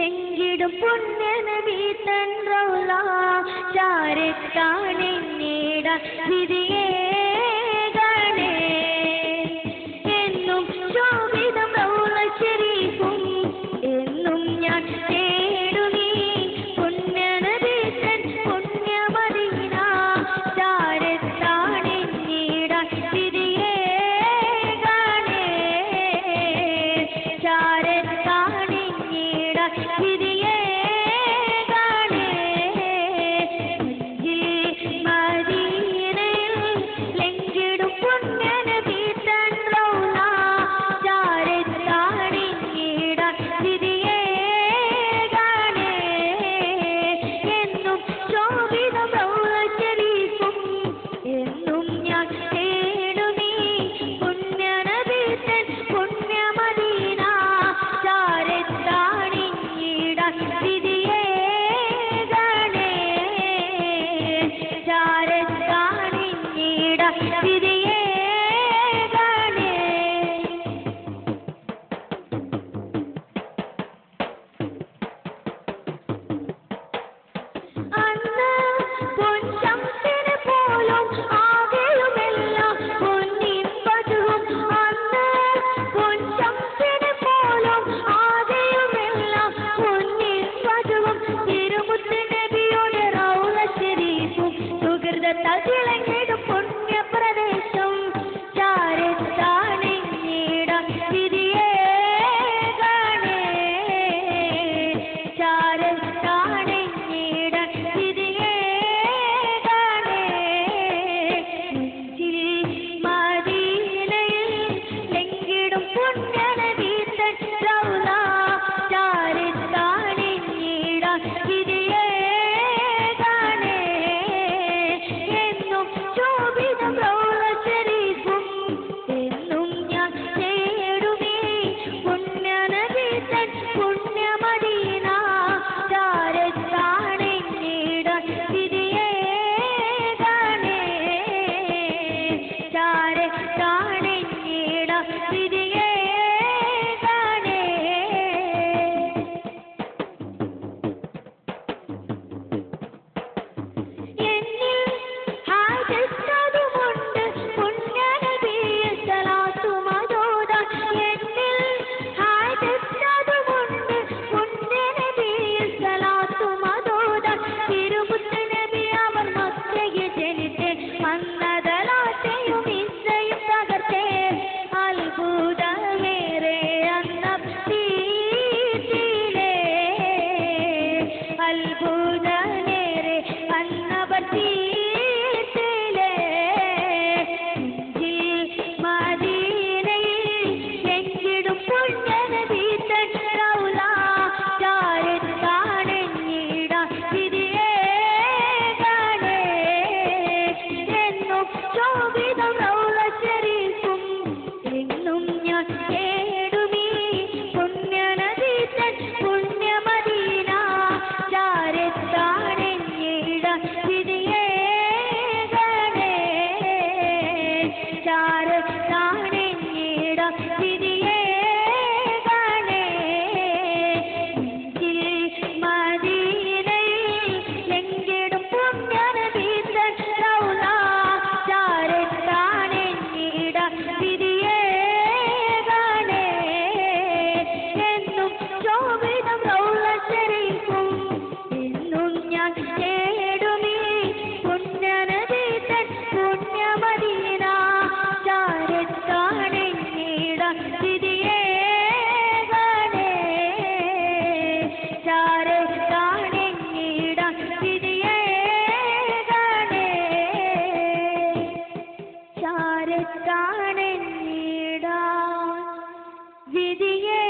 ലെങ്കിടും പുണ്യനബി തൻ റൗള ചാരത്താണെ നേടാൻ വിധിയേ ഗണേ എന്നും ശോഭിതം റൗള ശരീഫും എന്നും ഞാൻ തേടുമീ പുണ്യനബി തൻ പുണ്യമദീന ചാരത്താണെ നേടാൻ വിധിയേ ഗണേ ചാരത്താണെ നേടാൻ വിധിയേ ഗണേ മദീനയിൽ ലെങ്കിടും പുണ്യനബി തൻ റൗള ചാരത്താണെ നേടാൻ വിധിയേ ഗണേ എന്നും ശോഭിതം റൗള ശരീഫും എന്നും ഞാൻ തേടുമീ പുണ്യനബി തൻ പുണ്യമദീന ചാരത്താണെ നേടാൻ വിധിയേ ഗണേ ചാരത്താണെ നേടാൻ വിധിയേ ഗണേ അന്ന് പൊൻശംസിന് പോലും ആകെയുമെല്ലാം പൊന്നിൻ വധുവും അന്ന് പൊൻശംസിന് പോലും ആകെയുമെല്ലാം പൊന്നിൻ വധുവും തിരുമുത്ത് നബിയുടെ റൗള ശരീഫും സുഹൃതത്താൽ തിളങ്ങിടും പുണ്യപ്രദേശം ചാരത്താണെ നേടാൻ വിധിയേ ഗണേ ചാരത്താണെ നേടാൻ വിധിയേ ഗണേ മദീനയിൽ ലെങ്കിടും പുണ്യനബി തൻ റൗള ചാരത്താണെ നേടാൻ വിധിയേ ഗണേ എന്നും ശോഭിതം റൗള ശരീഫും എന്നും ഞാൻ തേടുമീ പുണ്യനബി തൻ പുണ്യമദീന ചാരത്താണെ നേടാൻ വിധിയേ ഗണേ ചാരത്താണെ നേടാൻ വിധിയേ ഗണേ എന്നിൽ ഹാജത്തതുമുണ്ട് പുണ്യനബിയെ സലാത്തുമതോദാൻ എന്നിൽ ഹാജത്തതുമുണ്ട് പുണ്യനബിയെ സലാത്തുമതോദാൻ തിരുമുത്ത് നബി അവർ മക്കയിൽ ജനിച്ച് വന്നതലാശയും ഇസ്സയും തകർത്തേ അത്ഭുതമേറെ അന്നീതിയിലേ അത്ഭുതമേറെ അന്നപത്തീതിയിലേ മദീനയിൽ ലെങ്കിടും പുണ്യനബി തൻ റൗള ചാരത്താണെ നേടാൻ വിധിയേ ഗണേ എന്നും ശോഭിതം റൗള ശരീഫും എന്നും ഞാൻ തേടുമീ പുണ്യനബി തൻ പുണ്യമദീന ചാരത്താണെ നേടാൻ വിധിയേ ഗണേ ചാരത്താണെ നേടാൻ വിധിയേ ഗണേ മദീനയിൽ ലെങ്കിടും പുണ്യനബി തൻ റൗള ചാരത്താണെ നേടാൻ വിധിയേ ഗണേ എന്നും ശോഭിതം റൗള ശരീഫും എന്നും ഞാൻ തേടുമീ പുണ്യനബി തൻ പുണ്യമദീന ചാരത്താണെ നേടാൻ വിധിയേ ഗണേ ചാരത്താണെ നേടാൻ വിധിയേ ഗണേ ചാരത്താണെ നേടാൻ വിധിയേ